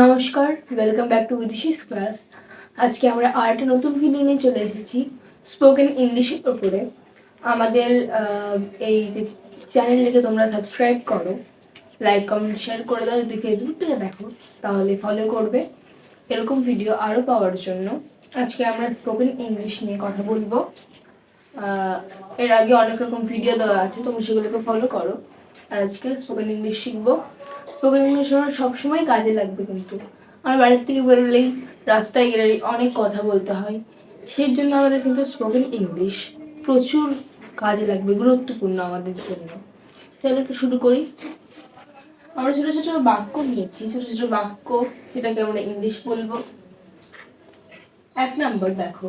নমস্কার, welcome back to বিদুশিস class. আজকে আমরা আরেকটা নতুন ভিডিও নিয়ে চলে এসেছি স্পোকেন ইংলিশের উপরে। আমাদের এই যে চ্যানেলটিকে তোমরা সাবস্ক্রাইব করো, লাইক কমেন্ট শেয়ার করে দাও। যদি ফেসবুক থেকে দেখো তাহলে ফলো করবে এরকম ভিডিও আরও পাওয়ার জন্য। আজকে আমরা স্পোকেন ইংলিশ নিয়ে কথা বলবো। এর আগে অনেক রকম ভিডিও দেওয়া আছে, তোমরা সেগুলোকে ফলো করো। আর আজকে স্পোকেন ইংলিশ শিখবো। স্পোকেন ইংলিশ আমার সবসময় কাজে লাগবে, কিন্তু আমার বাড়ির থেকে বেরোলেই রাস্তায় গেলে অনেক কথা বলতে হয়, সেই জন্য আমাদের কিন্তু স্পোকেন ইংলিশ প্রচুর কাজে লাগবে, গুরুত্বপূর্ণ আমাদের জন্য। তাহলে একটু শুরু করি। আমরা ছোটো ছোটো বাক্য নিয়েছি, ছোটো ছোটো বাক্য, সেটাকে আমরা ইংলিশ বলবো। 1 নম্বর দেখো,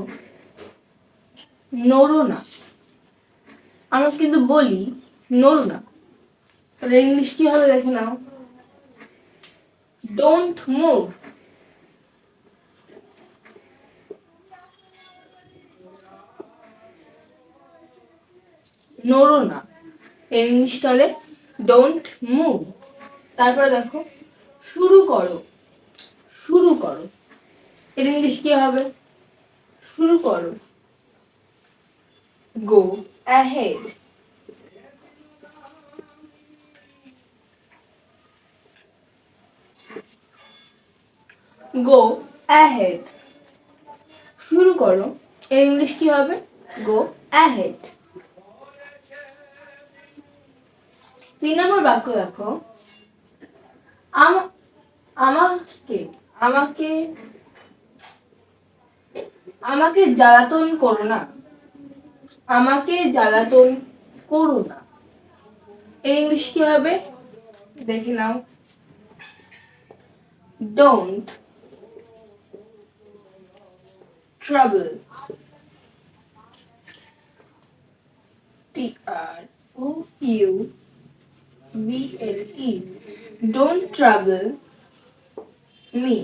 নড়ো না। আমরা কিন্তু বলি নড়ো না, তাহলে ইংলিশ কি হবে দেখে নাও। Don't move. নড়ো না, এর ইংলিশ তাহলে ডোন্ট মুভ। তারপরে দেখো, শুরু করো। শুরু করো, এর ইংলিশ কি হবে? শুরু করো, গো অ্যাহেড। গো অ্যাহেড, শুরু করো, এর ইংলিশ কি হবে? Go ahead. 3 নম্বর বাক্য দেখো, আমাকে আমাকে আমাকে জ্বালাতন করো না। আমাকে জ্বালাতন করো না, এর ইংলিশ কি হবে দেখে নাও। Don't trouble. TROUBLE, don't trouble me.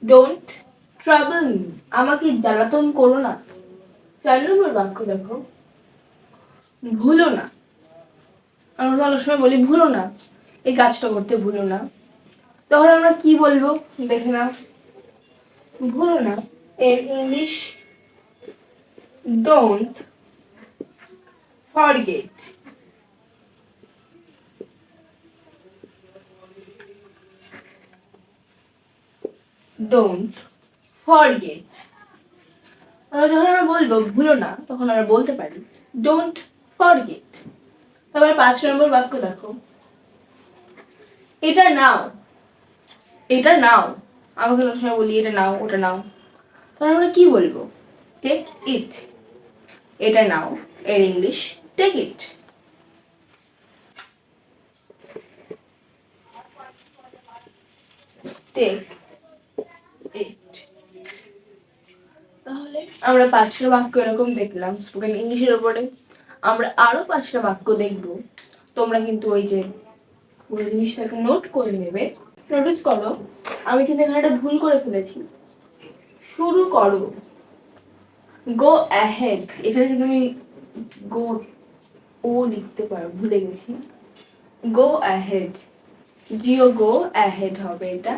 Don't trouble me, আমাকে জ্বালাতন করো না। 4 নম্বর বাক্য দেখো, ভুলো না। আমরা অনেক সময় বলি ভুলো না, এই কাজটা করতে ভুলো না, তখন আমরা কি বলবো দেখে না। ভুলো না, এর English don't forget. Don't forget. যখন আমরা বলবো ভুলো না, তখন আমরা বলতে পারি ডোন্ট ফরগেট। তারপরে 5 নম্বর বাক্য দেখো, এটা নাও। এটা নাও, আমাকে অনেক সময় বলি এটা নাও ওটা নাও, তখন আমরা কি বলবো? Take it. এটা নাও, এর English take it. Take it. তাহলে আমরা 5টা বাক্য এরকম দেখলাম স্পোকেন ইংলিশের উপরে। আমরা আরো 5টা বাক্য দেখবো। তোমরা কিন্তু ওই যে পুরো জিনিসটাকে নোট করে নেবে। নোটিস করো, আমি কিন্তু এখানে একটা ভুল করে ফেলেছি। শুরু করো, গো অ্যাহেড, এখানে কিন্তু আমি গো ও লিখতে পারো, ভুলে গেছি। Go ahead, Jio go ahead হবে এটা।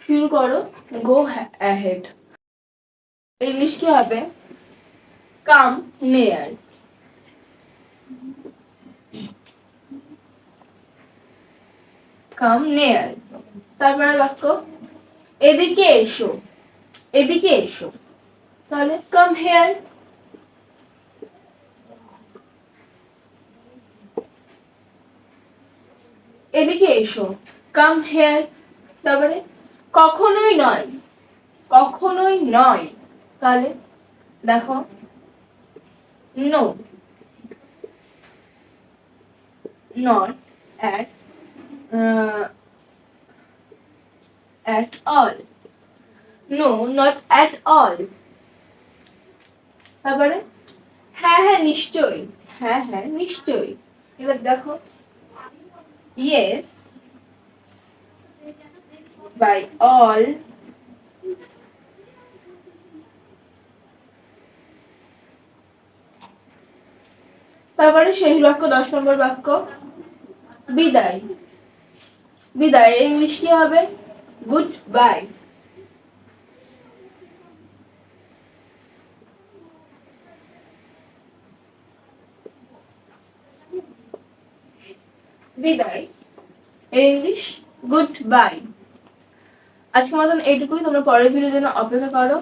শুরু করো, গো অ্যাহেড। ইংলিশ কি হবে? কাম নেয়ার। কাম নেয়ার। তারপরে বাক্য, এদিকে এসো। এদিকে এসো, তাহলে কাম হেয়ার। এদিকে এসো, কাম হেয়ার। তারপরে কখনোই নয়। কখনোই নয়, তাহলে দেখো no. Not at at all. No, not at all. তারপরে হ্যাঁ হ্যাঁ নিশ্চয়ই। হ্যাঁ হ্যাঁ নিশ্চয়ই। এবার দেখো, yes by all. তারপরে শেষ বাক্য 10 নম্বর বাক্য, বিদায়। বিদায় ইংলিশ কি হবে? Good bye. বিদায় ইংলিশ গুড বাই। আজকের মতন এইটুকুই, তোমরা পরের ভিডিওর জন্য অপেক্ষা করো।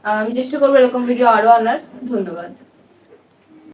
আমি চেষ্টা করবো এরকম ভিডিও আরো আনার। ধন্যবাদ।